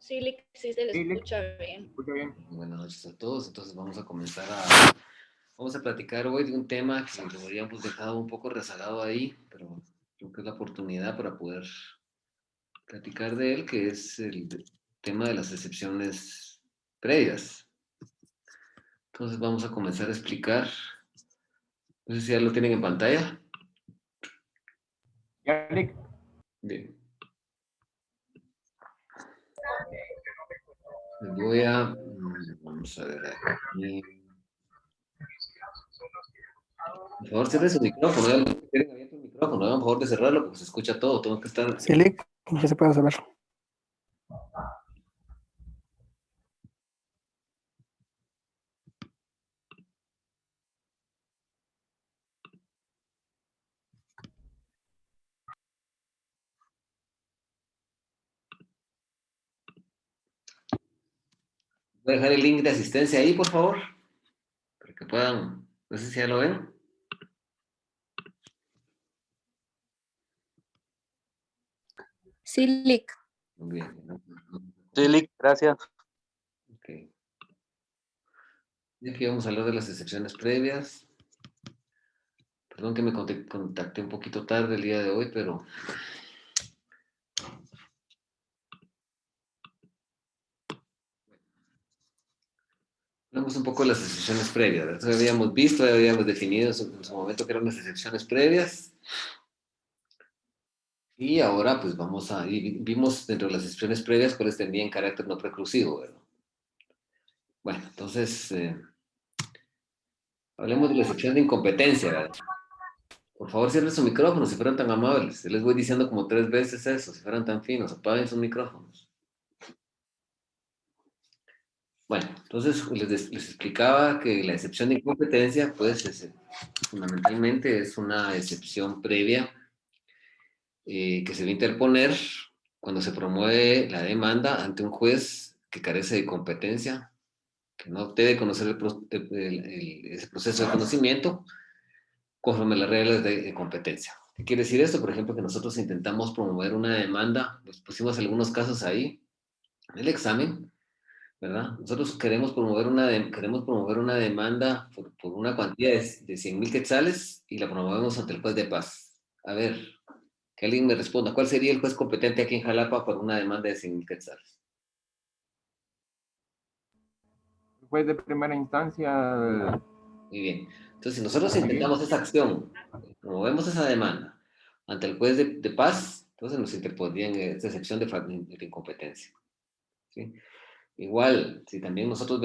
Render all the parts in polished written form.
Sí, se le Sí, escucha bien. escucha bien. Buenas noches a todos. Entonces vamos a comenzar vamos a platicar hoy de un tema que lo habíamos dejado un poco rezagado ahí, pero creo que es la oportunidad para poder platicar de él, que es el tema de las excepciones previas. Entonces vamos a comenzar a explicar. No sé si ya lo tienen en pantalla. Ya, Lick. Bien. Les voy a... Vamos a ver aquí. Por favor, cierren su micrófono. Ya lo tienen abierto el micrófono. Hagan favor de cerrarlo porque se escucha todo. Tengo que estar... Sí, Lick, ya se puede saber. Voy a dejar el link de asistencia ahí, por favor, para que puedan... No sé si ya lo ven. Sí, Lick. Muy bien. ¿No? Sí, Lick, gracias. Ok. Y aquí vamos a hablar de las excepciones previas. Perdón que me contacté un poquito tarde el día de hoy, pero... Hablamos un poco de las excepciones previas. Entonces habíamos visto, habíamos definido en su momento que eran las excepciones previas. Y ahora pues vamos a... Y vimos dentro de las excepciones previas cuáles tenían carácter no preclusivo, ¿verdad? Bueno, entonces... hablemos de la excepción de incompetencia, ¿verdad? Por favor, cierren su micrófono, si fueran tan amables. Yo les voy diciendo como 3 veces eso, si fueran tan finos, apaguen sus micrófonos. Bueno, entonces les explicaba que la excepción de incompetencia, pues, fundamentalmente es una excepción previa que se debe interponer cuando se promueve la demanda ante un juez que carece de competencia, que no debe conocer ese proceso de conocimiento conforme a las reglas de competencia. ¿Qué quiere decir esto? Por ejemplo, que nosotros intentamos promover una demanda, pues pusimos algunos casos ahí en el examen, ¿verdad? Nosotros queremos promover una demanda por una cuantía de 100,000 quetzales y la promovemos ante el juez de paz. A ver, que alguien me responda, ¿cuál sería el juez competente aquí en Jalapa por una demanda de 100,000 quetzales? El juez de primera instancia. Muy bien. Entonces, si nosotros intentamos esa acción, promovemos esa demanda ante el juez de paz, entonces nos interpondrían esta excepción de incompetencia. ¿Sí? Igual, si también nosotros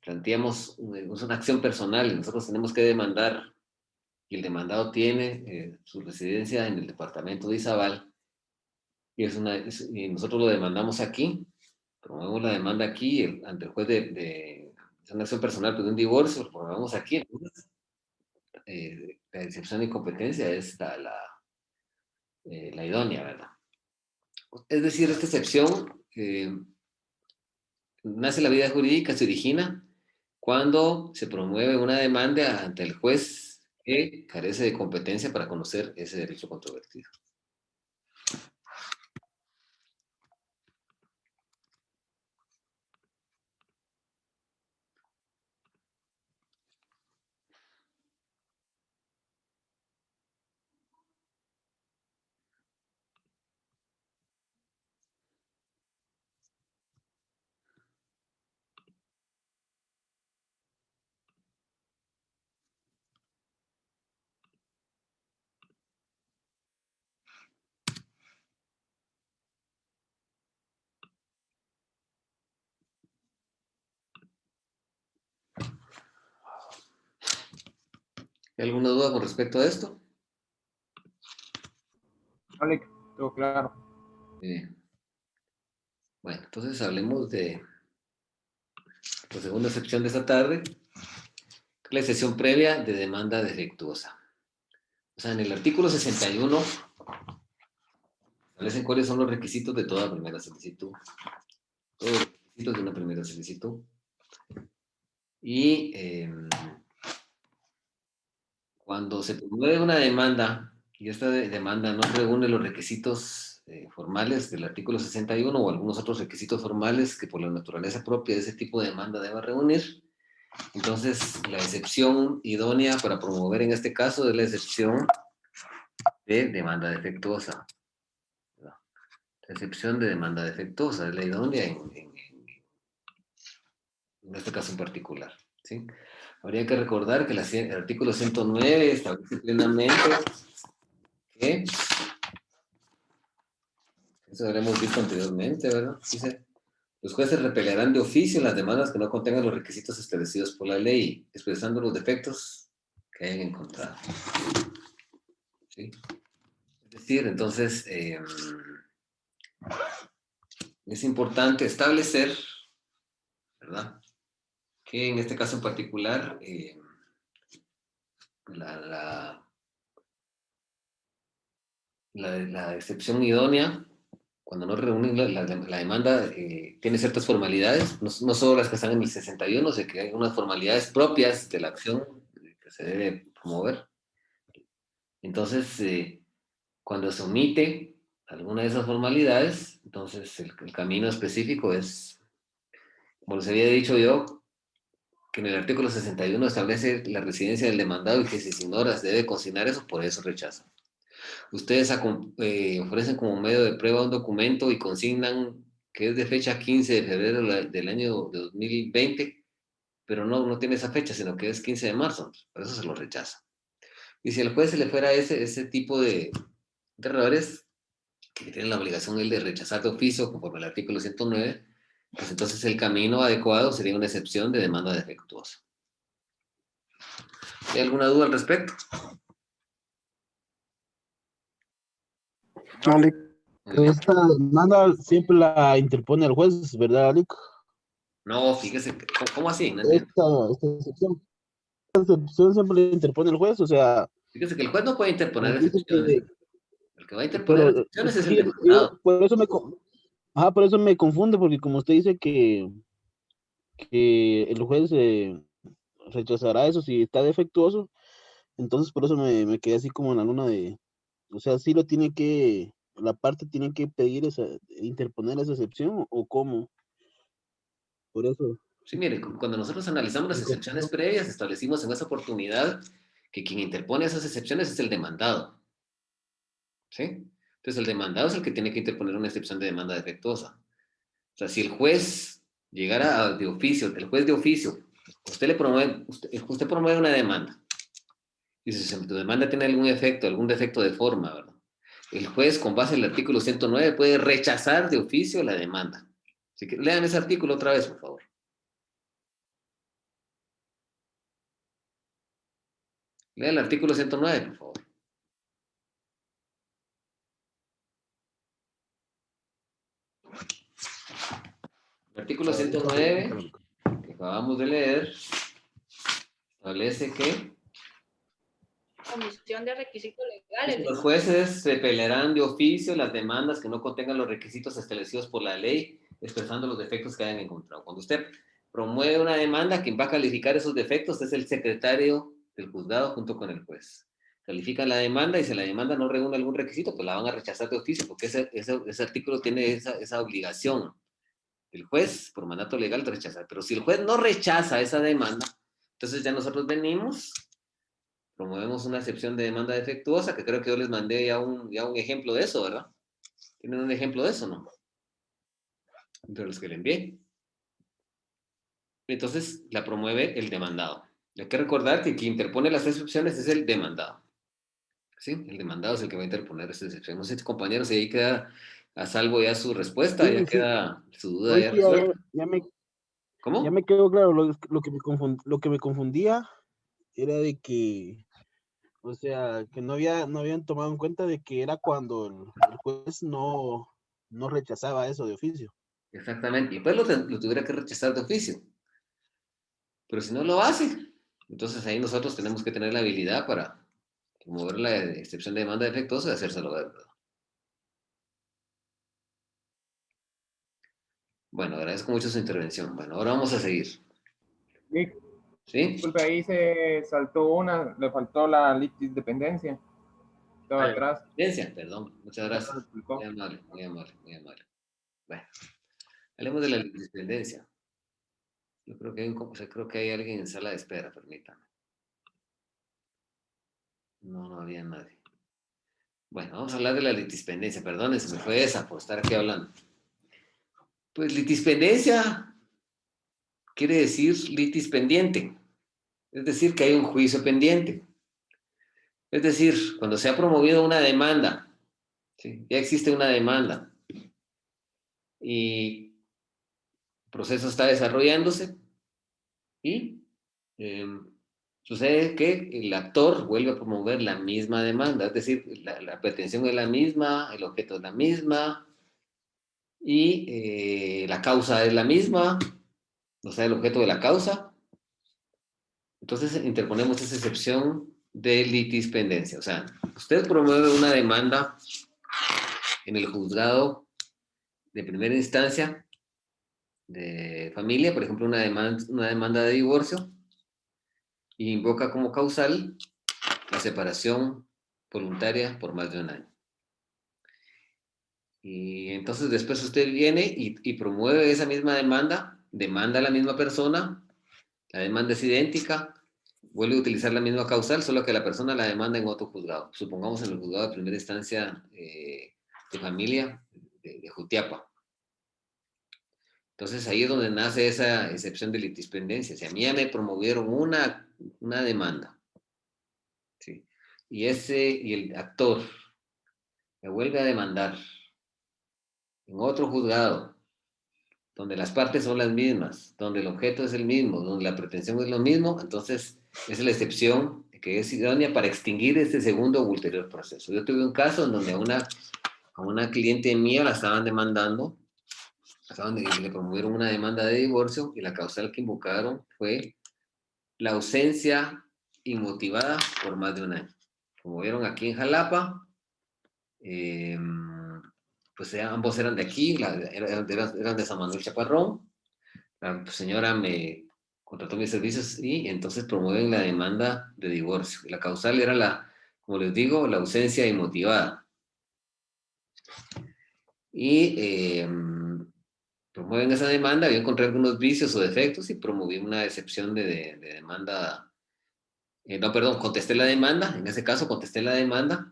planteamos una acción personal y nosotros tenemos que demandar y el demandado tiene su residencia en el departamento de Izabal y nosotros lo demandamos aquí, promovemos la demanda aquí ante el juez es una acción personal de un divorcio, lo promovemos aquí, entonces la excepción de incompetencia es la idónea, ¿verdad? Es decir, esta excepción nace la vida jurídica, se origina cuando se promueve una demanda ante el juez que carece de competencia para conocer ese derecho controvertido. ¿Hay alguna duda con respecto a esto? No, Lick, todo claro. Bueno, entonces hablemos de la segunda sección de esta tarde, la excepción previa de demanda defectuosa. O sea, en el artículo 61 establecen cuáles son los requisitos de toda primera solicitud. Todos los requisitos de una primera solicitud. Y cuando se promueve una demanda y esta demanda no reúne los requisitos formales del artículo 61 o algunos otros requisitos formales que por la naturaleza propia de ese tipo de demanda deba reunir. Entonces, la excepción idónea para promover en este caso es la excepción de demanda defectuosa. La excepción de demanda defectuosa es la idónea en este caso en particular, ¿sí? Habría que recordar que el artículo 109 establece plenamente que, eso lo hemos visto anteriormente, ¿verdad? Dice, los jueces repelerán de oficio las demandas que no contengan los requisitos establecidos por la ley, expresando los defectos que hayan encontrado. ¿Sí? Es decir, entonces, es importante establecer, ¿verdad?, que en este caso en particular, la excepción idónea, cuando no reúnen la demanda, tiene ciertas formalidades, no solo las que están en el 61, sino que hay unas formalidades propias de la acción que se debe promover. Entonces, cuando se omite alguna de esas formalidades, entonces el camino específico es, como les había dicho yo, que en el artículo 61 establece la residencia del demandado y que si se ignora se debe consignar eso, por eso rechaza. Ustedes ofrecen como medio de prueba un documento y consignan que es de fecha 15 de febrero del año de 2020, pero no tiene esa fecha, sino que es 15 de marzo, por eso se lo rechaza. Y si al juez se le fuera ese tipo de errores, que tienen la obligación él de rechazar de oficio, conforme al artículo 109, pues entonces el camino adecuado sería una excepción de demanda defectuosa. ¿Hay alguna duda al respecto? No, Lick. Muy bien. Esta demanda siempre la interpone el juez, ¿verdad, Lick? No, fíjese, ¿cómo así? No entiendo. Esta excepción siempre la interpone el juez, o sea, Fíjese que el juez no puede interponer como dice excepciones. que, El que va a interponer pero excepciones es el sí, demandado. por eso me confunde, porque como usted dice que el juez rechazará eso si está defectuoso, entonces por eso me quedé así como en la luna de, o sea, sí la parte tiene que pedir interponer esa excepción, o cómo, por eso. Sí, mire, cuando nosotros analizamos las excepciones previas, establecimos en esa oportunidad que quien interpone esas excepciones es el demandado. ¿Sí? Entonces el demandado es el que tiene que interponer una excepción de demanda defectuosa. O sea, si el juez llegara de oficio, el juez de oficio, usted promueve una demanda. Y si su demanda tiene algún defecto de forma, ¿verdad? El juez, con base en el artículo 109, puede rechazar de oficio la demanda. Así que lean ese artículo otra vez, por favor. Lean el artículo 109, por favor. El artículo 109, que acabamos de leer, establece que Comisión de requisitos legales. los jueces se pelearán de oficio las demandas que no contengan los requisitos establecidos por la ley, expresando los defectos que hayan encontrado. Cuando usted promueve una demanda, quien va a calificar esos defectos es el secretario del juzgado junto con el juez. Califican la demanda y si la demanda no reúne algún requisito, pues la van a rechazar de oficio, porque ese artículo tiene esa obligación. El juez, por mandato legal, de rechazar. Pero si el juez no rechaza esa demanda, entonces ya nosotros venimos, promovemos una excepción de demanda defectuosa, que creo que yo les mandé ya un ejemplo de eso, ¿verdad? ¿Tienen un ejemplo de eso, no? Entre los que le envié. Entonces, la promueve el demandado. Hay que recordar que quien interpone las excepciones es el demandado. ¿Sí? El demandado es el que va a interponer esa excepción. No sé, compañeros, si ahí queda a salvo ya su respuesta, Sí, ya sí. queda su duda Hoy ya sí, resuelta. ya ¿Cómo? me quedó claro. Lo que me confundía era de que, o sea, que no habían tomado en cuenta de que era cuando el juez no rechazaba eso de oficio. Exactamente. Y pues lo tuviera que rechazar de oficio. Pero si no lo hace, entonces ahí nosotros tenemos que tener la habilidad para promover la excepción de demanda defectuosa y hacérselo ver, ¿verdad? Bueno, agradezco mucho su intervención. Bueno, ahora vamos a seguir. Lick, ¿Sí? disculpe, ahí se saltó una, le faltó la litis dependencia. Estaba Ah, atrás. litipendencia, perdón. Muchas No lo gracias. explicó. Muy amable, muy amable, muy amable. Bueno, hablemos de la litipendencia. Yo creo que creo que hay alguien en sala de espera, permítame. No, no había nadie. Bueno, vamos a hablar de la litispendencia. Perdón, se me fue esa por estar aquí hablando. Pues litispendencia quiere decir litis pendiente. Es decir, que hay un juicio pendiente. Es decir, cuando se ha promovido una demanda, ¿sí? Ya existe una demanda y el proceso está desarrollándose y sucede que el actor vuelve a promover la misma demanda, es decir, la pretensión es la misma, el objeto es la misma y la causa es la misma, o sea, el objeto de la causa. Entonces interponemos esa excepción de litispendencia. O sea, usted promueve una demanda en el juzgado de primera instancia de familia, por ejemplo, una demanda de divorcio, y invoca como causal la separación voluntaria por más de un año. Y entonces después usted viene y promueve esa misma demanda a la misma persona, la demanda es idéntica, vuelve a utilizar la misma causal, solo que la persona la demanda en otro juzgado. Supongamos en el juzgado de primera instancia de familia de Jutiapa. Entonces ahí es donde nace esa excepción de litispendencia. Si a mí ya me promovieron una demanda, ¿sí? Y el actor me vuelve a demandar en otro juzgado, donde las partes son las mismas, donde el objeto es el mismo, donde la pretensión es lo mismo, entonces esa es la excepción que es idónea para extinguir este segundo o ulterior proceso. Yo tuve un caso en donde a una cliente mía la estaban demandando, le promovieron una demanda de divorcio y la causal que invocaron fue la ausencia inmotivada por más de un año. Como vieron aquí en Jalapa, pues ambos eran de aquí, eran de San Manuel Chaparrón. La señora me contrató mis servicios y entonces promueven la demanda de divorcio. La causal era como les digo, la ausencia inmotivada. Y promueven esa demanda, yo encontré algunos vicios o defectos y promoví una excepción de demanda. No, perdón, contesté la demanda, en ese caso contesté la demanda,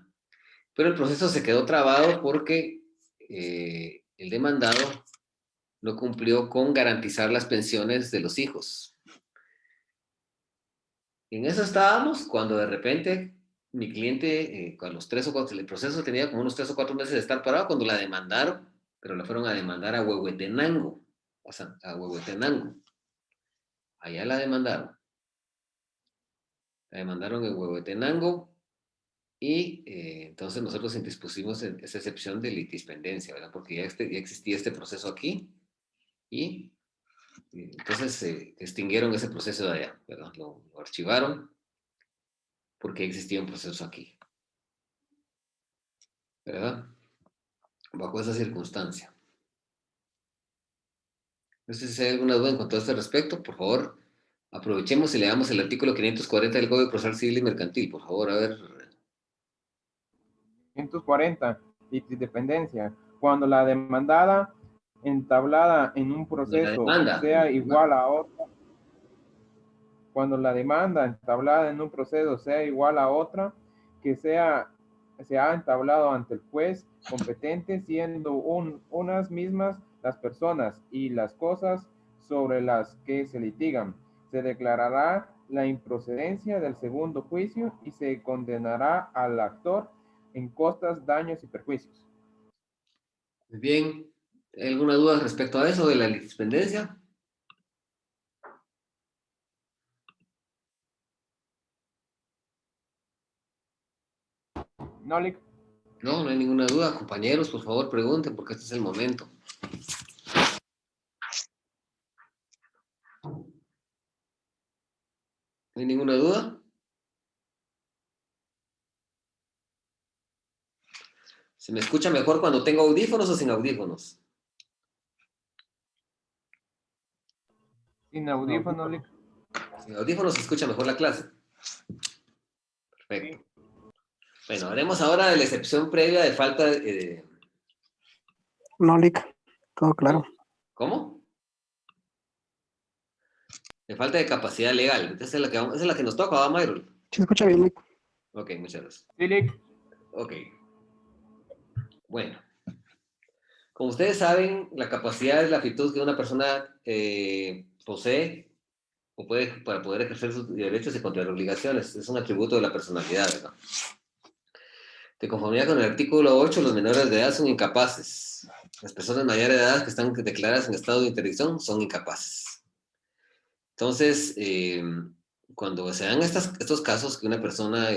pero el proceso se quedó trabado porque el demandado no cumplió con garantizar las pensiones de los hijos. Y en eso estábamos cuando de repente mi cliente, con los 3 o 4, el proceso tenía como unos 3 o 4 meses de estar parado cuando la demandaron, pero la fueron a demandar a Huehuetenango, o sea, a Huehuetenango. Allá la demandaron. La demandaron en Huehuetenango y entonces nosotros indispusimos esa excepción de litispendencia, ¿verdad? Porque ya existía este proceso aquí y entonces se extinguieron ese proceso de allá, ¿verdad? Lo archivaron porque existía un proceso aquí, ¿verdad? Bajo esa circunstancia. Entonces, si hay alguna duda en cuanto a este respecto, por favor, aprovechemos y leamos el artículo 540 del Código Procesal Civil y Mercantil. Por favor, a ver. 540, litisdependencia. Cuando la demandada entablada en un proceso sea igual a otra, cuando la demanda entablada en un proceso sea igual a otra que se ha entablado ante el juez competente, siendo unas mismas las personas y las cosas sobre las que se litigan, se declarará la improcedencia del segundo juicio y se condenará al actor en costas, daños y perjuicios. Muy bien. ¿Hay alguna duda respecto a eso de la litispendencia? No, Lic. No, no hay ninguna duda. Compañeros, por favor, pregunten porque este es el momento. ¿No hay ninguna duda? ¿Se me escucha mejor cuando tengo audífonos o sin audífonos? Sin audífono, Lic. Sin audífonos se escucha mejor la clase. Perfecto. Bueno, haremos ahora de la excepción previa de falta de... No, Lick. Todo claro. ¿Cómo? De falta de capacidad legal. Esa es la que nos toca, ¿va, Mayron? Sí, se escucha bien, Lick. Ok, muchas gracias. Sí, Lick. Ok. Bueno. Como ustedes saben, la capacidad es la actitud que una persona posee o puede para poder ejercer sus derechos y controlar obligaciones. Es un atributo de la personalidad, ¿verdad? De conformidad con el artículo 8, los menores de edad son incapaces. Las personas mayores de edad que están declaradas en estado de interdicción son incapaces. Entonces, cuando se dan estos casos que una persona,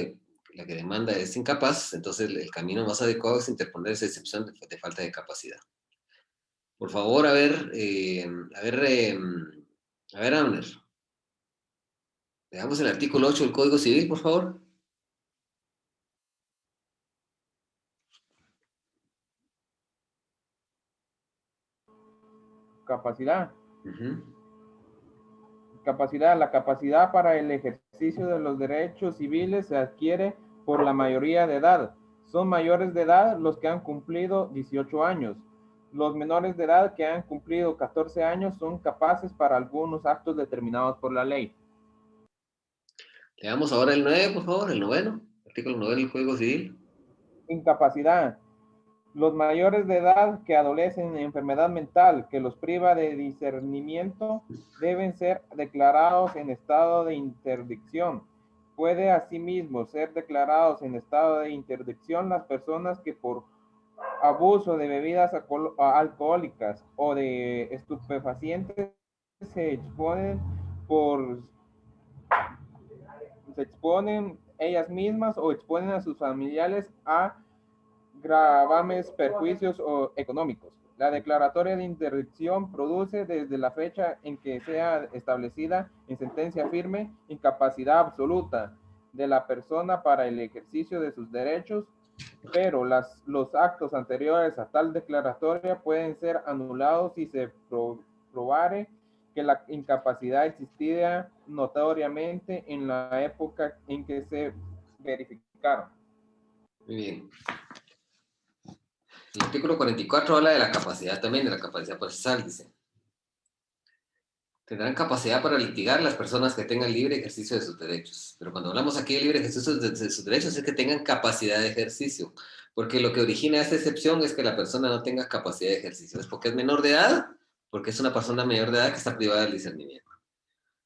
la que demanda, es incapaz, entonces el camino más adecuado es interponer esa excepción de falta de capacidad. Por favor, Abner. Veamos el artículo 8 del Código Civil, por favor. Capacidad. Uh-huh. Capacidad. La capacidad para el ejercicio de los derechos civiles se adquiere por la mayoría de edad. Son mayores de edad los que han cumplido 18 años. Los menores de edad que han cumplido 14 años son capaces para algunos actos determinados por la ley. Leamos ahora el 9, por favor, el 9º, artículo 9 del Código Civil. Incapacidad. Los mayores de edad que adolecen de enfermedad mental que los priva de discernimiento deben ser declarados en estado de interdicción. Puede asimismo ser declarados en estado de interdicción las personas que por abuso de bebidas alcohólicas o de estupefacientes se exponen ellas mismas o exponen a sus familiares a gravames perjuicios económicos. La declaratoria de interdicción produce desde la fecha en que sea establecida en sentencia firme incapacidad absoluta de la persona para el ejercicio de sus derechos, pero los actos anteriores a tal declaratoria pueden ser anulados si se probare que la incapacidad existía notoriamente en la época en que se verificaron. Muy bien. El artículo 44 habla de la capacidad también, de la capacidad procesal, dice. Tendrán capacidad para litigar las personas que tengan libre ejercicio de sus derechos. Pero cuando hablamos aquí de libre ejercicio de sus derechos es que tengan capacidad de ejercicio. Porque lo que origina esta excepción es que la persona no tenga capacidad de ejercicio. ¿Es porque es menor de edad? Porque es una persona mayor de edad que está privada del discernimiento.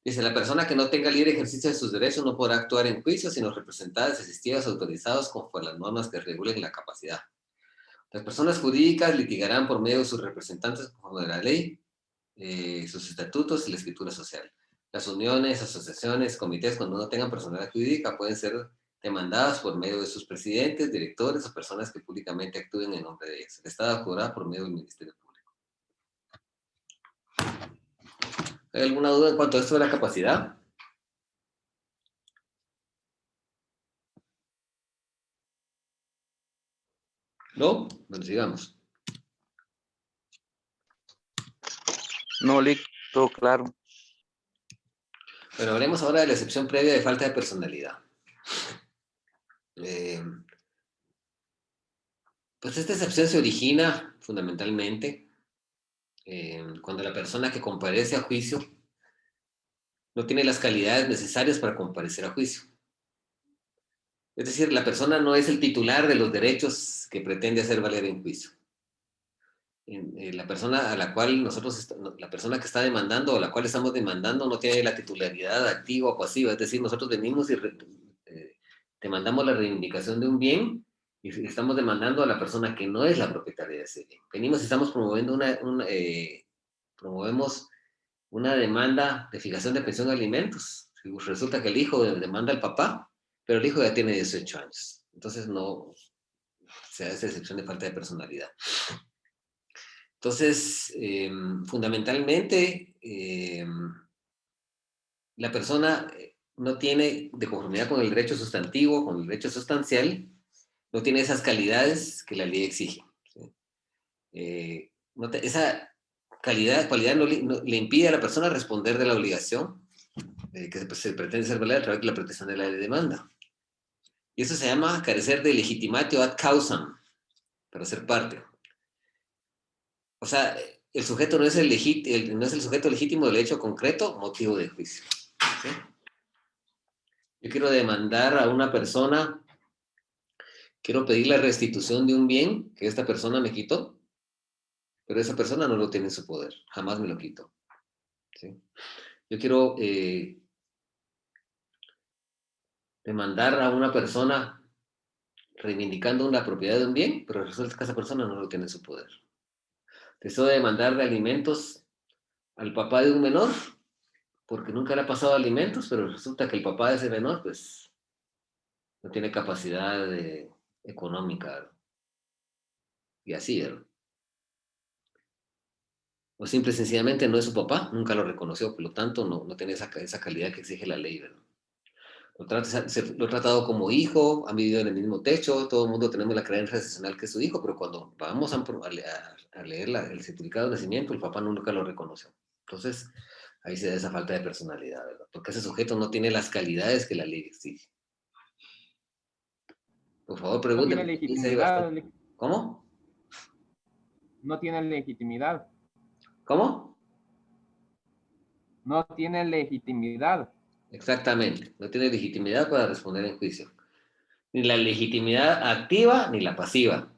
Dice, la persona que no tenga libre ejercicio de sus derechos no podrá actuar en juicio sino representadas, asistidas, autorizados conforme a las normas que regulen la capacidad. Las personas jurídicas litigarán por medio de sus representantes conforme a la ley, sus estatutos y la escritura social. Las uniones, asociaciones, comités, cuando no tengan personalidad jurídica, pueden ser demandadas por medio de sus presidentes, directores o personas que públicamente actúen en nombre de ellos. El Estado actuará por medio del Ministerio Público. ¿Hay alguna duda en cuanto a esto de la capacidad? ¿No? Bueno, sigamos. No, Lick, todo claro. Bueno, hablemos ahora de la excepción previa de falta de personalidad. Pues esta excepción se origina fundamentalmente cuando la persona que comparece a juicio no tiene las calidades necesarias para comparecer a juicio. Es decir, la persona no es el titular de los derechos que pretende hacer valer en juicio. La persona a la cual la persona que está demandando o la cual estamos demandando no tiene la titularidad activa o pasiva. Es decir, nosotros venimos y demandamos la reivindicación de un bien y estamos demandando a la persona que no es la propietaria de ese bien. Venimos y estamos promoviendo promovemos una demanda de fijación de pensión de alimentos. Resulta que el hijo demanda al papá, pero el hijo ya tiene 18 años. Entonces no se hace excepción de falta de personalidad. Entonces, fundamentalmente, la persona no tiene, de conformidad con el derecho sustantivo, con el derecho sustancial, no tiene esas calidades que la ley exige. ¿Sí? Esa cualidad no le impide a la persona responder de la obligación que se pretende ser valida a través de la protección de la demanda. Y eso se llama carecer de legitimatio ad causam, para ser parte. O sea, el sujeto no es no es el sujeto legítimo del hecho concreto, motivo de juicio. ¿Sí? Yo quiero demandar a una persona, quiero pedir la restitución de un bien que esta persona me quitó, pero esa persona no lo tiene en su poder, jamás me lo quitó. ¿Sí? Yo quiero demandar a una persona reivindicando una propiedad de un bien, pero resulta que esa persona no lo tiene en su poder. Deseo demandar de alimentos al papá de un menor, porque nunca le ha pasado alimentos, pero resulta que el papá de ese menor, pues, no tiene capacidad económica, ¿no? Y así, ¿no? O simple y sencillamente no es su papá, nunca lo reconoció, por lo tanto no tiene esa calidad que exige la ley, ¿verdad? Lo he tratado como hijo, han vivido en el mismo techo, todo el mundo tenemos la creencia excepcional que es su hijo, pero cuando vamos a leer el certificado de nacimiento, el papá nunca lo reconoció. Entonces, ahí se da esa falta de personalidad, ¿verdad? Porque ese sujeto no tiene las calidades que la ley exige. Por favor, No pregúnteme. tiene legitimidad. ¿Cómo? No tiene legitimidad. ¿Cómo? No tiene legitimidad. Exactamente. No tiene legitimidad para responder en juicio. Ni la legitimidad activa ni la pasiva.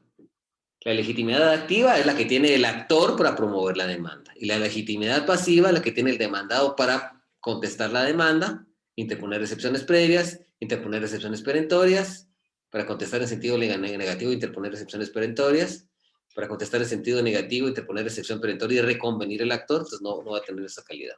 La legitimidad activa es la que tiene el actor para promover la demanda. Y la legitimidad pasiva es la que tiene el demandado para contestar la demanda, interponer excepciones previas, interponer excepciones perentorias, para contestar en sentido negativo, interponer excepciones perentorias, para contestar en sentido negativo, interponer excepción perentoria y reconvenir el actor, entonces no va a tener esa calidad.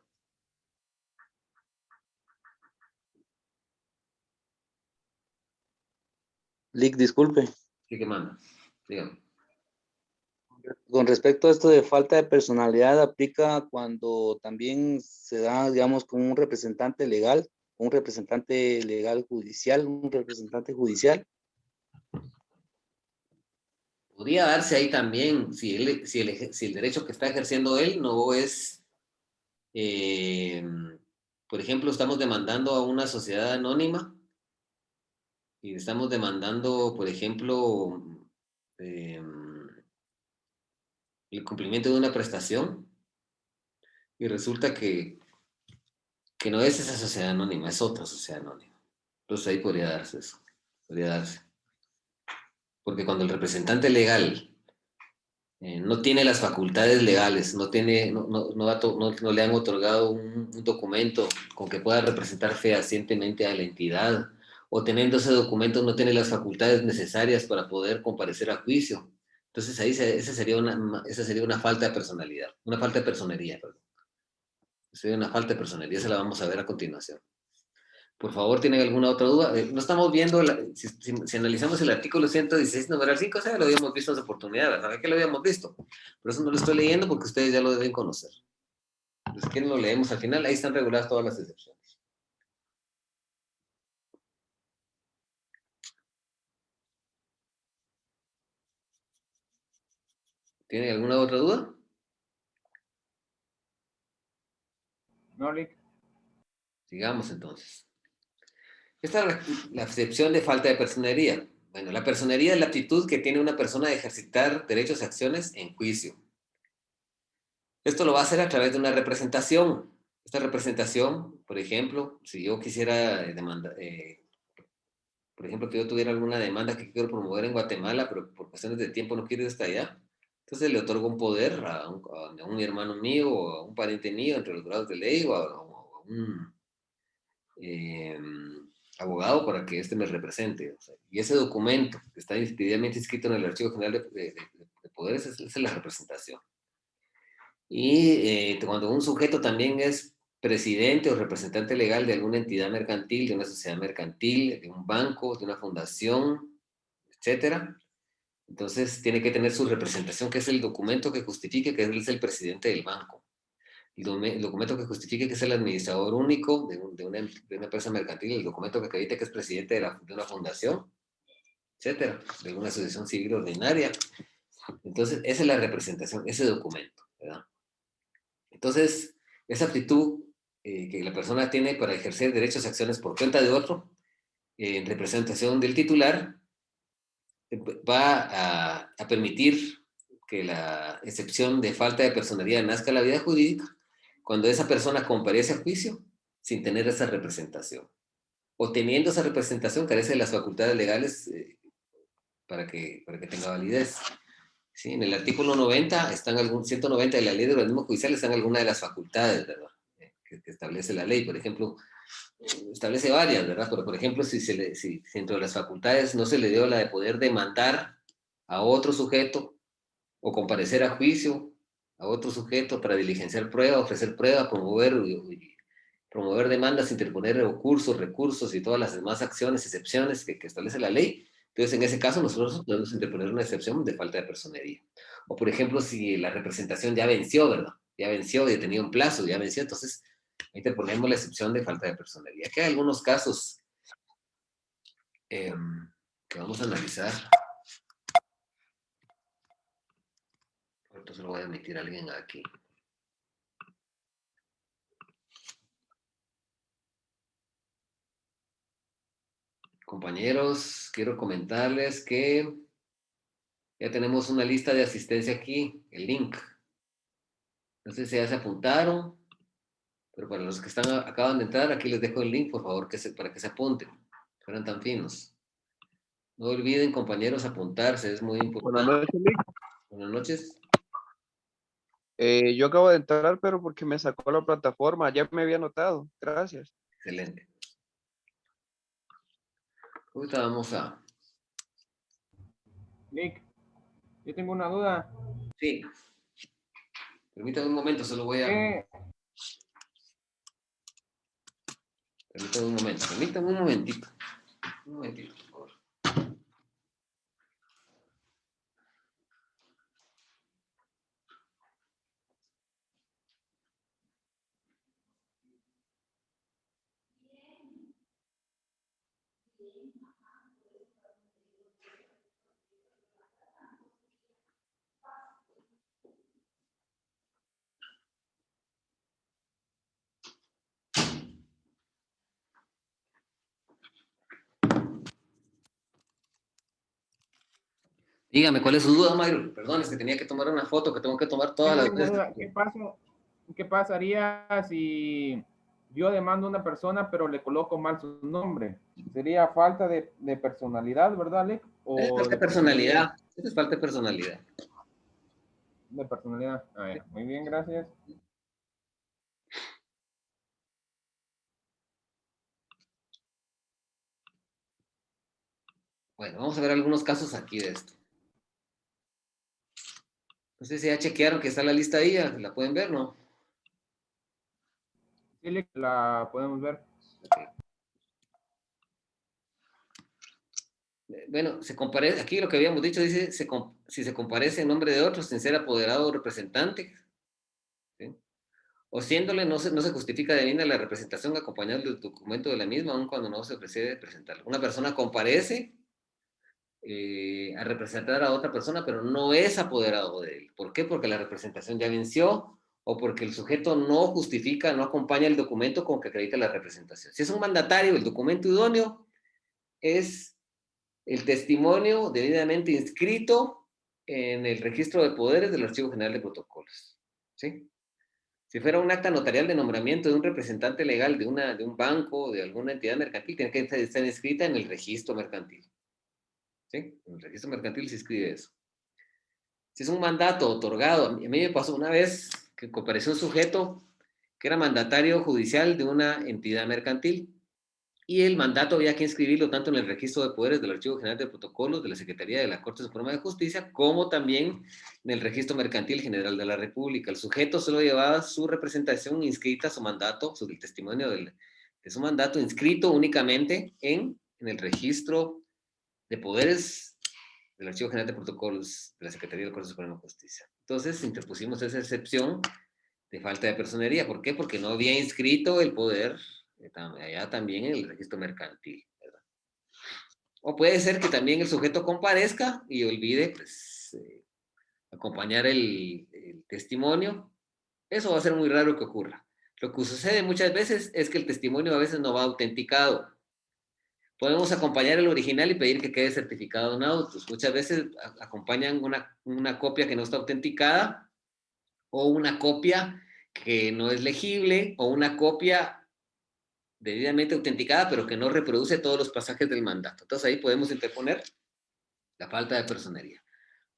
Lick, disculpe. ¿Qué manda? Dígame. Con respecto a esto de falta de personalidad, aplica cuando también se da, digamos, con un representante legal judicial, un representante judicial. Podría darse ahí también, si el derecho que está ejerciendo él no es, por ejemplo, estamos demandando a una sociedad anónima y estamos demandando, por ejemplo, el cumplimiento de una prestación y resulta que no es esa sociedad anónima, es otra sociedad anónima. Entonces ahí podría darse eso, podría darse. Porque cuando el representante legal no tiene las facultades legales, no le han otorgado un documento con que pueda representar fehacientemente a la entidad, o teniendo ese documento no tiene las facultades necesarias para poder comparecer a juicio. Entonces ahí esa sería una falta de personalidad, una falta de personería, perdón. Sería una falta de personería, esa la vamos a ver a continuación. Por favor, ¿tienen alguna otra duda? No estamos viendo, si analizamos el artículo 116, numeral 5, o sea, lo habíamos visto en su oportunidad, ¿verdad? Que lo habíamos visto. Por eso no lo estoy leyendo porque ustedes ya lo deben conocer. Entonces, si quieren lo leemos al final, ahí están reguladas todas las excepciones. ¿Tienen alguna otra duda? No, Lick. Sigamos entonces. Esta es la excepción de falta de personería. Bueno, la personería es la aptitud que tiene una persona de ejercitar derechos y acciones en juicio. Esto lo va a hacer a través de una representación. Esta representación, por ejemplo, si yo quisiera demandar, por ejemplo, que yo tuviera alguna demanda que quiero promover en Guatemala, pero por cuestiones de tiempo no quiero ir hasta allá, entonces le otorgo un poder a un hermano mío o a un pariente mío entre los grados de ley o a un abogado para que éste me represente. O sea, y ese documento que está debidamente inscrito en el Archivo General de Poderes es la representación. Y cuando un sujeto también es presidente o representante legal de alguna entidad mercantil, de una sociedad mercantil, de un banco, de una fundación, etcétera, entonces tiene que tener su representación, que es el documento que justifique que él es el presidente del banco. El documento que justifique que es el administrador único de una empresa mercantil, el documento que acredite que es presidente de una fundación, etcétera, de una asociación civil ordinaria. Entonces, esa es la representación, ese documento, ¿verdad? Entonces, esa aptitud que la persona tiene para ejercer derechos y acciones por cuenta de otro, en representación del titular, va a permitir que la excepción de falta de personalidad nazca en la vida jurídica cuando esa persona comparece a juicio sin tener esa representación. O teniendo esa representación carece de las facultades legales para que tenga validez. ¿Sí? En el artículo 90, 190 de la ley de organismos judiciales están algunas de las facultades, ¿verdad? Que establece la ley. Por ejemplo, establece varias, ¿verdad? Pero, por ejemplo, si dentro de las facultades no se le dio la de poder demandar a otro sujeto o comparecer a juicio a otro sujeto para diligenciar prueba, ofrecer prueba, promover demandas, interponer recursos y todas las demás acciones, excepciones que establece la ley. Entonces, en ese caso, nosotros podemos interponer una excepción de falta de personería. O, por ejemplo, si la representación ya venció, ¿verdad? Ya venció y tenía un plazo, ya venció, entonces interponemos la excepción de falta de personería. Aquí hay algunos casos que vamos a analizar. Entonces lo voy a emitir a alguien aquí. Compañeros, quiero comentarles que ya tenemos una lista de asistencia aquí, el link. No sé si ya se apuntaron, pero para los que acaban de entrar, aquí les dejo el link, por favor, para que se apunten. Fueran tan finos. No olviden, compañeros, apuntarse, es muy importante. Buenas noches, Lick. Buenas noches. Yo acabo de entrar, pero porque me sacó la plataforma, ya me había anotado. Gracias. Excelente. Ahorita vamos a... Nick, yo tengo una duda. Sí. Permítame un momento, solo voy a... Permítame un momento, permítame un momentito. Un momentito, por favor. Dígame, ¿cuál es su duda, Mayro? Perdón, es que tenía que tomar una foto, que tengo que tomar todas las veces. ¿Qué pasaría si yo demando a una persona, pero le coloco mal su nombre? ¿Sería falta de personalidad, verdad, Alec? Es falta de personalidad. Es falta de personalidad. De personalidad. A ver, muy bien, gracias. Bueno, vamos a ver algunos casos aquí de esto. No sé si ya chequearon que está la lista ahí, ¿la pueden ver, no? Sí, la podemos ver. Okay. Bueno, aquí lo que habíamos dicho dice, si se comparece en nombre de otro sin ser apoderado o representante, ¿sí? O siéndole, no se justifica devina la representación acompañada del documento de la misma, aun cuando no se precede presentarlo. Una persona comparece a representar a otra persona, pero no es apoderado de él. ¿Por qué? Porque la representación ya venció o porque el sujeto no justifica, no acompaña el documento con que acredita la representación. Si es un mandatario, el documento idóneo es el testimonio debidamente inscrito en el registro de poderes del Archivo General de Protocolos. ¿Sí? Si fuera un acta notarial de nombramiento de un representante legal de un banco, de alguna entidad mercantil, tiene que estar inscrita en el registro mercantil. ¿Sí? En el registro mercantil se escribe eso. Si es un mandato otorgado, a mí me pasó una vez que compareció un sujeto que era mandatario judicial de una entidad mercantil y el mandato había que inscribirlo tanto en el registro de poderes del Archivo General de Protocolos de la Secretaría de la Corte Suprema de Justicia como también en el registro mercantil general de la República. El sujeto solo llevaba su representación inscrita, su mandato, el testimonio de su mandato inscrito únicamente en el registro de poderes del Archivo General de Protocolos de la Secretaría de la Corte Suprema de Justicia. Entonces interpusimos esa excepción de falta de personería. ¿Por qué? Porque no había inscrito el poder allá también en el registro mercantil, ¿verdad? O puede ser que también el sujeto comparezca y olvide pues, acompañar el testimonio. Eso va a ser muy raro que ocurra. Lo que sucede muchas veces es que el testimonio a veces no va autenticado. Podemos acompañar el original y pedir que quede certificado en autos. Muchas veces acompañan una copia que no está autenticada, o una copia que no es legible, o una copia debidamente autenticada, pero que no reproduce todos los pasajes del mandato. Entonces ahí podemos interponer la falta de personería.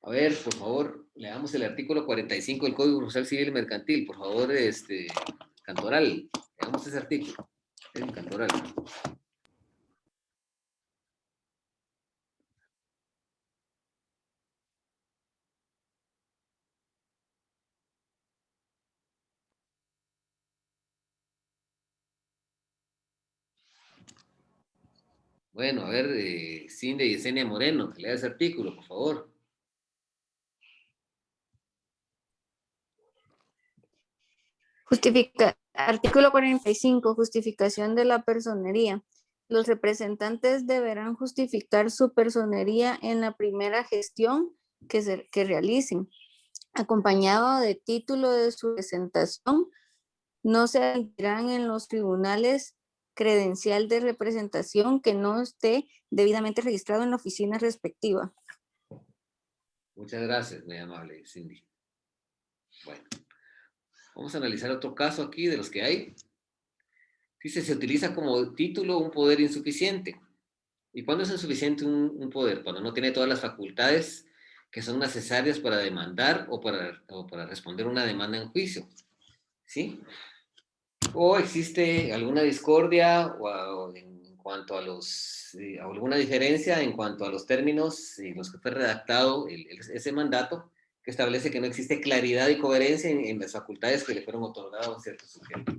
A ver, por favor, leamos el artículo 45 del Código Procesal Civil y Mercantil. Por favor, Cantoral, leamos ese artículo. Cantoral. Bueno, a ver, Cindy y Yesenia Moreno, que lea ese artículo, por favor. Artículo 45, justificación de la personería. Los representantes deberán justificar su personería en la primera gestión que realicen, acompañado de título de su presentación. No se admitirán en los tribunales credencial de representación que no esté debidamente registrado en la oficina respectiva. Muchas gracias, muy amable, Cindy. Bueno, vamos a analizar otro caso aquí de los que hay. Dice, se utiliza como título un poder insuficiente. ¿Y cuándo es insuficiente un poder? Cuando no tiene todas las facultades que son necesarias para demandar o para responder una demanda en juicio. ¿Sí? O existe alguna discordia en cuanto a alguna diferencia en cuanto a los términos en los que fue redactado ese mandato, que establece que no existe claridad y coherencia en las facultades que le fueron otorgadas a un cierto sujeto.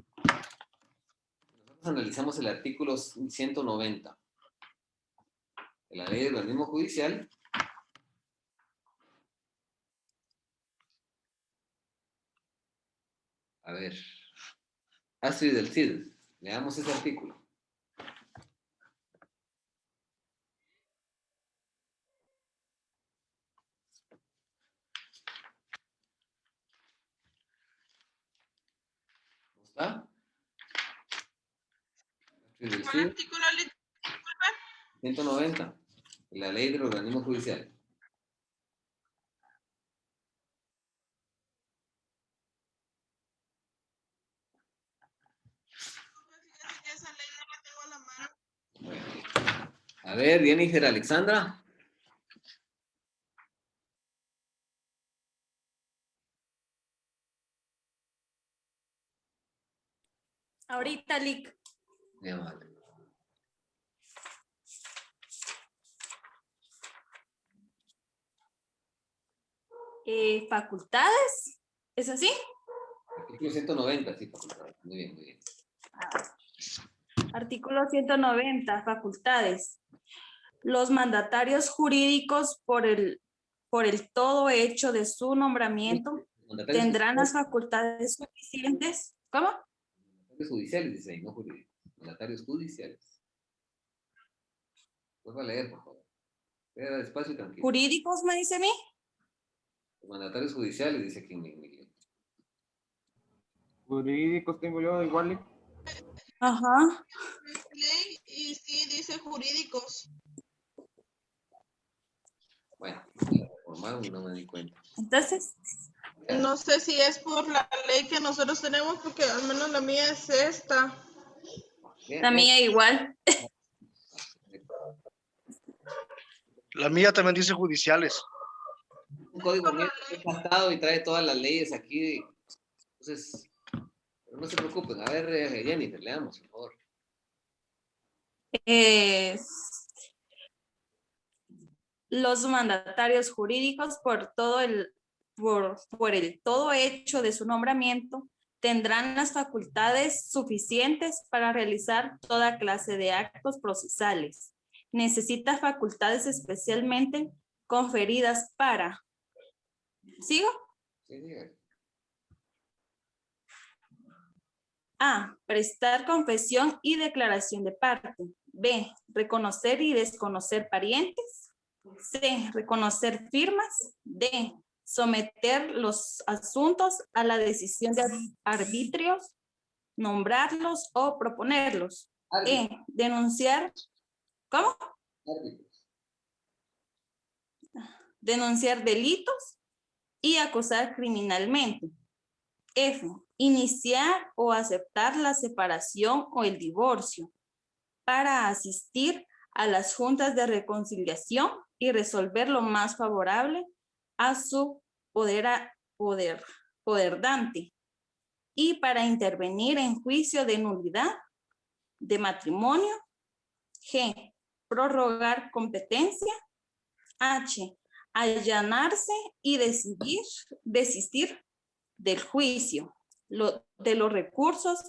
Nosotros analizamos el artículo 190 de la Ley del Organismo Judicial. A ver, Astrid del Cid, leamos ese artículo. ¿Está? ¿Cuál artículo? 190, la Ley del Organismo Judicial. Esa ley no la tengo a la mano. Bueno. A ver, Jennifer Alexandra. Ahorita, Lic. Muy amable. Facultades, ¿es así? Artículo 190, sí, facultades. Muy bien, muy bien. Artículo 190, facultades. Los mandatarios jurídicos por el todo hecho de su nombramiento tendrán las facultades suficientes. ¿Cómo? Mandatarios judiciales, dice ahí, no jurídicos. Mandatarios judiciales. Vuelva a leer, por favor. Lea despacio y tranquilo. ¿Jurídicos, me dice a mí? Mandatarios judiciales, dice aquí en Miguel. Jurídicos tengo yo igual. Ajá. Ley y sí dice jurídicos. Bueno, la reformaron y no me di cuenta. Entonces, no sé si es por la ley que nosotros tenemos, porque al menos la mía es esta. Bien, la mía igual. La mía también dice judiciales. Un código bien gastado y trae todas las leyes aquí. Entonces, no se preocupen. A ver, Jennifer, leamos, por favor. Los mandatarios jurídicos por el todo hecho de su nombramiento tendrán las facultades suficientes para realizar toda clase de actos procesales. Necesita facultades especialmente conferidas para... ¿Sigo? Sí, sigue. A. Prestar confesión y declaración de parte. B. Reconocer y desconocer parientes. C. Reconocer firmas. D. Someter los asuntos a la decisión de arbitrios, nombrarlos o proponerlos. E. Denunciar ¿Cómo? Denunciar delitos y acusar criminalmente. F. Iniciar o aceptar la separación o el divorcio para asistir a las juntas de reconciliación y resolver lo más favorable a su poderdante y para intervenir en juicio de nulidad de matrimonio. G. Prorrogar competencia. H. Allanarse y desistir del juicio, de los recursos,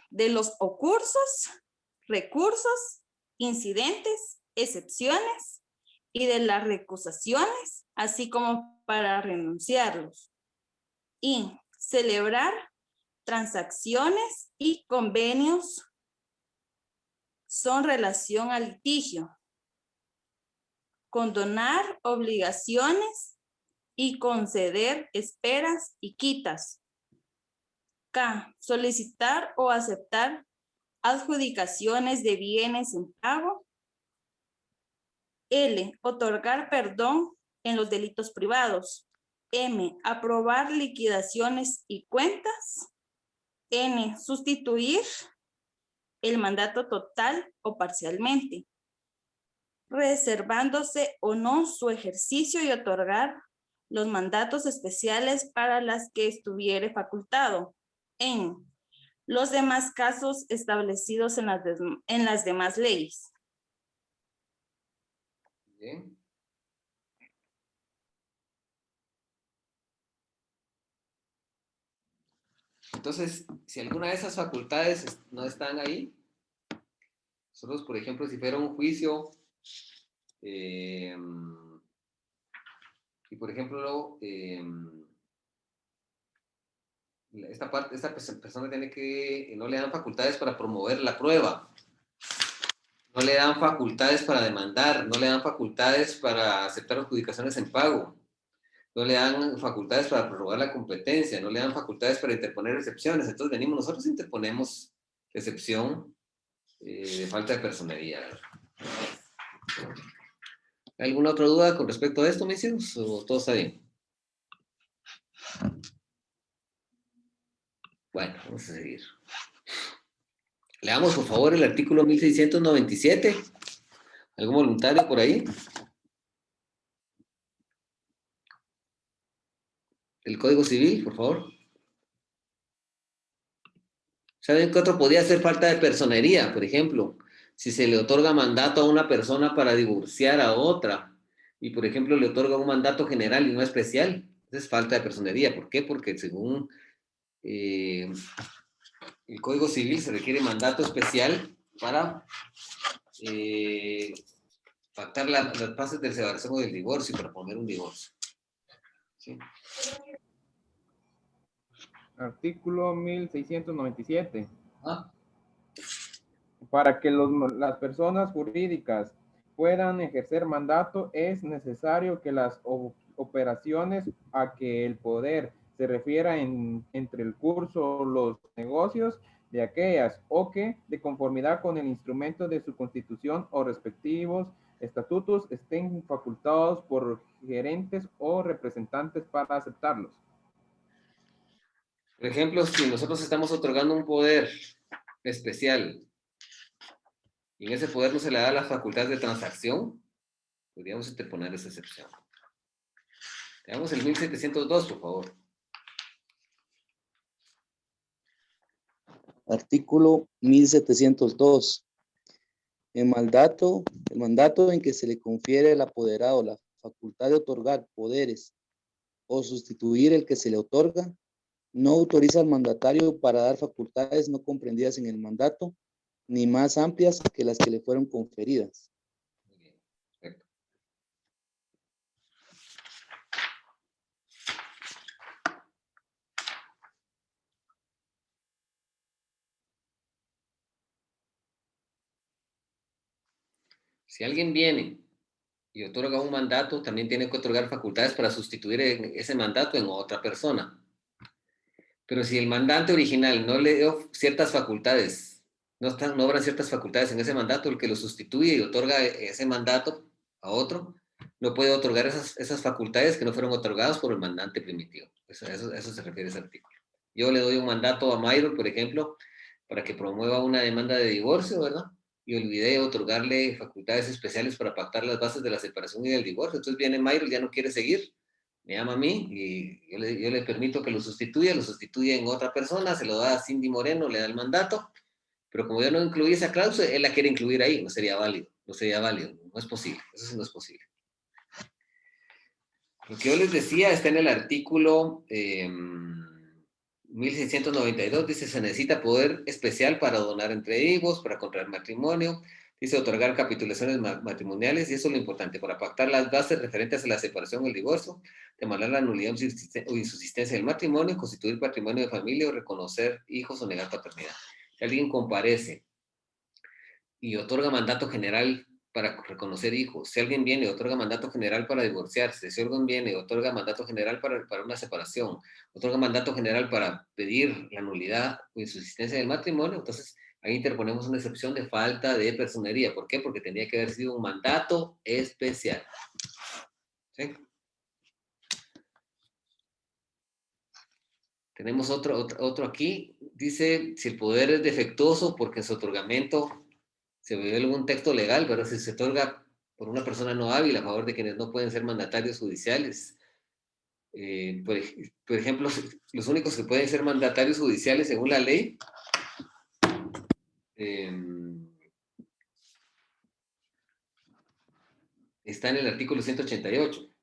de los ocursos, recursos, incidentes, excepciones y de las recusaciones, así como para renunciarlos. Y celebrar transacciones y convenios son relación al litigio. Condonar obligaciones y conceder esperas y quitas. K. Solicitar o aceptar adjudicaciones de bienes en pago. L. Otorgar perdón en los delitos privados. M. Aprobar liquidaciones y cuentas. N. Sustituir el mandato total o parcialmente, reservándose o no su ejercicio y otorgar los mandatos especiales para las que estuviere facultado en los demás casos establecidos en las demás leyes. Bien. Entonces, si alguna de esas facultades no están ahí, nosotros, por ejemplo, si fuera un juicio, y por ejemplo, esta persona tiene que, no le dan facultades para promover la prueba, no le dan facultades para demandar, no le dan facultades para aceptar adjudicaciones en pago, no le dan facultades para prorrogar la competencia, no le dan facultades para interponer excepciones. Entonces venimos, nosotros interponemos excepción de falta de personería. ¿Alguna otra duda con respecto a esto, mis hijos? ¿O todo está bien? Bueno, vamos a seguir. Leamos, por favor, el artículo 1697. ¿Algún voluntario por ahí? El Código Civil, por favor. ¿Saben qué otro podría ser falta de personería? Por ejemplo, si se le otorga mandato a una persona para divorciar a otra, y por ejemplo le otorga un mandato general y no especial, esa es falta de personería. ¿Por qué? Porque según el Código Civil se requiere mandato especial para pactar las bases de separación o del divorcio, para poner un divorcio. ¿Sí? Artículo 1697. ¿Ah? Para que las personas jurídicas puedan ejercer mandato, es necesario que las operaciones a que el poder se refiera entre el curso los negocios de aquellas o que, de conformidad con el instrumento de su constitución o respectivos estatutos, estén facultados por gerentes o representantes para aceptarlos. Por ejemplo, si nosotros estamos otorgando un poder especial y en ese poder no se le da las facultades de transacción, podríamos interponer esa excepción. Veamos el 1702, por favor. Artículo 1702. El mandato en que se le confiere al apoderado la facultad de otorgar poderes o sustituir el que se le otorga, no autoriza al mandatario para dar facultades no comprendidas en el mandato, ni más amplias que las que le fueron conferidas. Muy bien, perfecto. Si alguien viene y otorga un mandato, también tiene que otorgar facultades para sustituir ese mandato en otra persona. Pero si el mandante original no le dio ciertas facultades no obran ciertas facultades en ese mandato, el que lo sustituye y otorga ese mandato a otro, no puede otorgar esas facultades que no fueron otorgadas por el mandante primitivo. Eso se refiere a ese artículo. Yo le doy un mandato a Mayro, por ejemplo, para que promueva una demanda de divorcio, ¿verdad? Y olvidé otorgarle facultades especiales para pactar las bases de la separación y del divorcio. Entonces viene Mayro, ya no quiere seguir, me llama a mí y yo le permito que lo sustituya en otra persona, se lo da a Cindy Moreno, le da el mandato, pero como yo no incluí esa cláusula, él la quiere incluir ahí, no sería válido, no es posible, eso sí no es posible. Lo que yo les decía está en el artículo 1692, dice, se necesita poder especial para donar entre vivos, para contraer matrimonio, dice, otorgar capitulaciones matrimoniales, y eso es lo importante, para pactar las bases referentes a la separación o el divorcio, demandar la nulidad o insusistencia del matrimonio, constituir patrimonio de familia o reconocer hijos o negar paternidad. Si alguien comparece y otorga mandato general para reconocer hijos, si alguien viene y otorga mandato general para divorciarse, si alguien viene y otorga mandato general para una separación, otorga mandato general para pedir la nulidad o insusistencia del matrimonio, entonces ahí interponemos una excepción de falta de personería. ¿Por qué? Porque tendría que haber sido un mandato especial. ¿Sí? Tenemos otro aquí. Dice, si el poder es defectuoso porque en su otorgamiento se ve algún texto legal, pero si se otorga por una persona no hábil a favor de quienes no pueden ser mandatarios judiciales. Por ejemplo, los únicos que pueden ser mandatarios judiciales según la ley está en el artículo 188.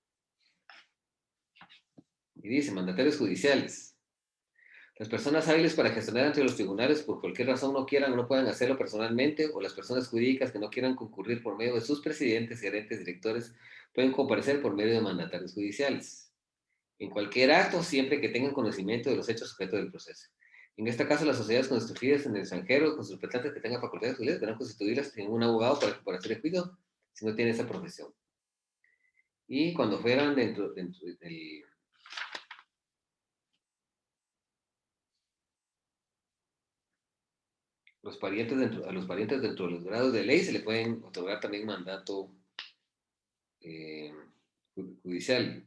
Y dice, mandatarios judiciales. Las personas hábiles para gestionar ante los tribunales por cualquier razón no quieran o no puedan hacerlo personalmente, o las personas jurídicas que no quieran concurrir por medio de sus presidentes, gerentes, directores, pueden comparecer por medio de mandatarios judiciales. En cualquier acto, siempre que tengan conocimiento de los hechos sujetos del proceso. En este caso, las sociedades constituidas en el extranjero, con sus representantes que tengan facultades judiciales, deberán constituirlas en un abogado para hacer el juicio, si no tiene esa profesión. Y cuando fueran dentro del... a los parientes dentro de los grados de ley se le pueden otorgar también mandato judicial.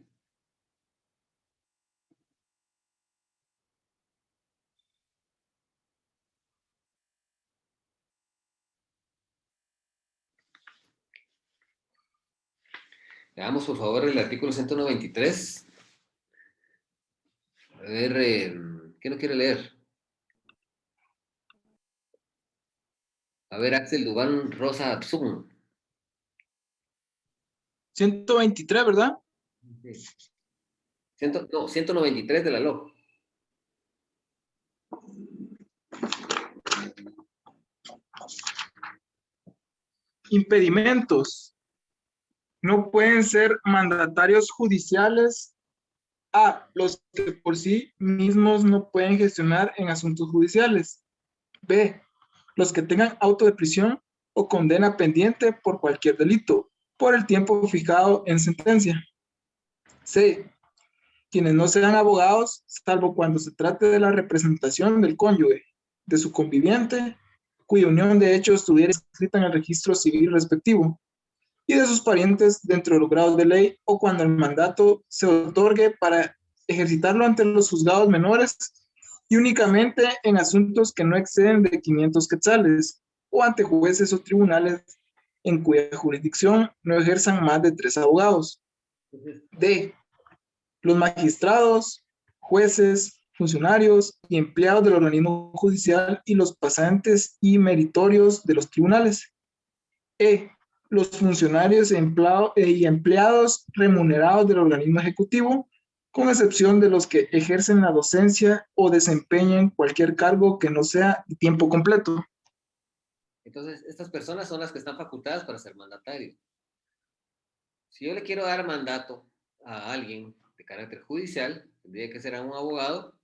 Veamos por favor el artículo 193. A ver, ¿quién no quiere leer? A ver, Axel Dubán Rosa Absum. 123, ¿verdad? Sí. 193 de la LOC. Impedimentos. No pueden ser mandatarios judiciales A, los que por sí mismos no pueden gestionar en asuntos judiciales. B, los que tengan auto de prisión o condena pendiente por cualquier delito, por el tiempo fijado en sentencia. C, quienes no sean abogados, salvo cuando se trate de la representación del cónyuge, de su conviviente, cuya unión de hecho estuviera inscrita en el registro civil respectivo, y de sus parientes dentro de los grados de ley, o cuando el mandato se otorgue para ejercitarlo ante los juzgados menores y únicamente en asuntos que no exceden de 500 quetzales, o ante jueces o tribunales en cuya jurisdicción no ejerzan más de 3 abogados. D, los magistrados, jueces, funcionarios y empleados del organismo judicial y los pasantes y meritorios de los tribunales. E, los funcionarios y empleados remunerados del organismo ejecutivo, con excepción de los que ejercen la docencia o desempeñen cualquier cargo que no sea de tiempo completo. Entonces, estas personas son las que están facultadas para ser mandatarios. Si yo le quiero dar mandato a alguien de carácter judicial, tendría que ser a un abogado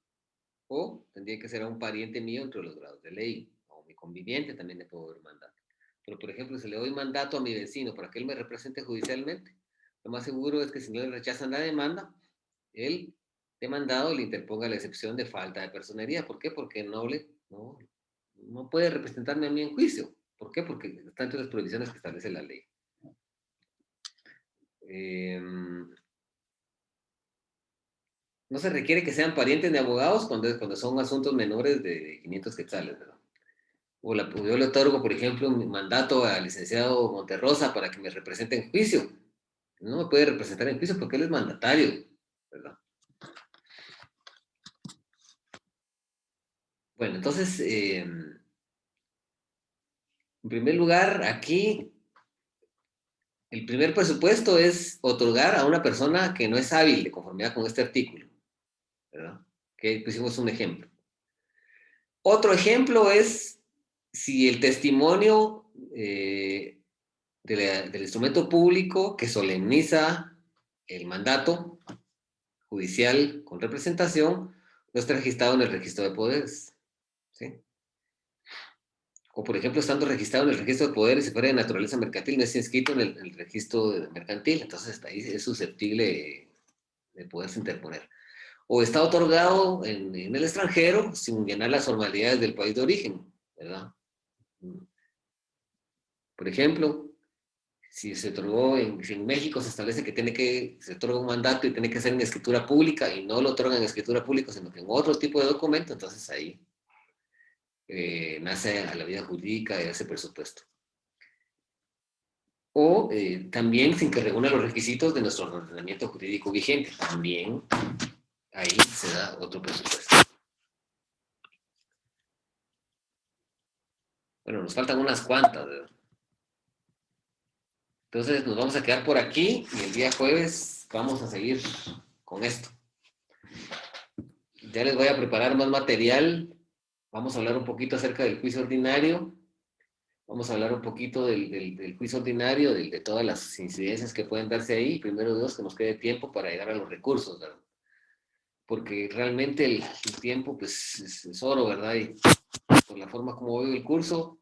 o tendría que ser a un pariente mío entre los grados de ley, o mi conviviente también le puedo dar mandato. Pero, por ejemplo, si le doy mandato a mi vecino para que él me represente judicialmente, lo más seguro es que si no le rechazan la demanda, el demandado le interponga la excepción de falta de personería. ¿Por qué? Porque no no puede representarme a mí en juicio. ¿Por qué? Porque está entre las prohibiciones que establece la ley. No se requiere que sean parientes de abogados cuando son asuntos menores de 500 quetzales, ¿verdad? O yo le otorgo, por ejemplo, un mandato al licenciado Monterrosa para que me represente en juicio. No me puede representar en juicio porque él es mandatario, ¿verdad? Bueno, entonces, en primer lugar, aquí, el primer presupuesto es otorgar a una persona que no es hábil de conformidad con este artículo, ¿verdad? Que pusimos un ejemplo. Otro ejemplo es si el testimonio del instrumento público que solemniza el mandato judicial con representación no está registrado en el registro de poderes, ¿sí? O, por ejemplo, estando registrado en el registro de poderes, si fuera de naturaleza mercantil, no es inscrito en el registro mercantil, entonces ahí es susceptible de poderse interponer. O está otorgado en el extranjero sin llenar las formalidades del país de origen, ¿verdad? Por ejemplo, si se otorgó si en México se establece que se otorga un mandato y tiene que ser en escritura pública y no lo otorgan en escritura pública, sino que en otro tipo de documento, entonces ahí nace a la vida jurídica de ese presupuesto. O también sin que reúna los requisitos de nuestro ordenamiento jurídico vigente, también ahí se da otro presupuesto. Bueno, nos faltan unas cuantas, ¿verdad? Entonces nos vamos a quedar por aquí y el día jueves vamos a seguir con esto. Ya les voy a preparar más material. Vamos a hablar un poquito acerca del juicio ordinario. Vamos a hablar un poquito del juicio ordinario, de todas las incidencias que pueden darse ahí. Primero Dios, que nos quede tiempo para llegar a los recursos, ¿verdad? Porque realmente el tiempo pues es oro, ¿verdad? Y por la forma como veo el curso,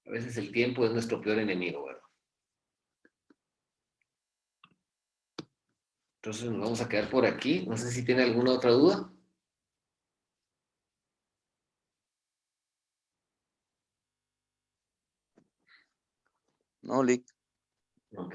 a veces el tiempo es nuestro peor enemigo, ¿verdad? Entonces nos vamos a quedar por aquí. No sé si tiene alguna otra duda. No, Lick. Ok.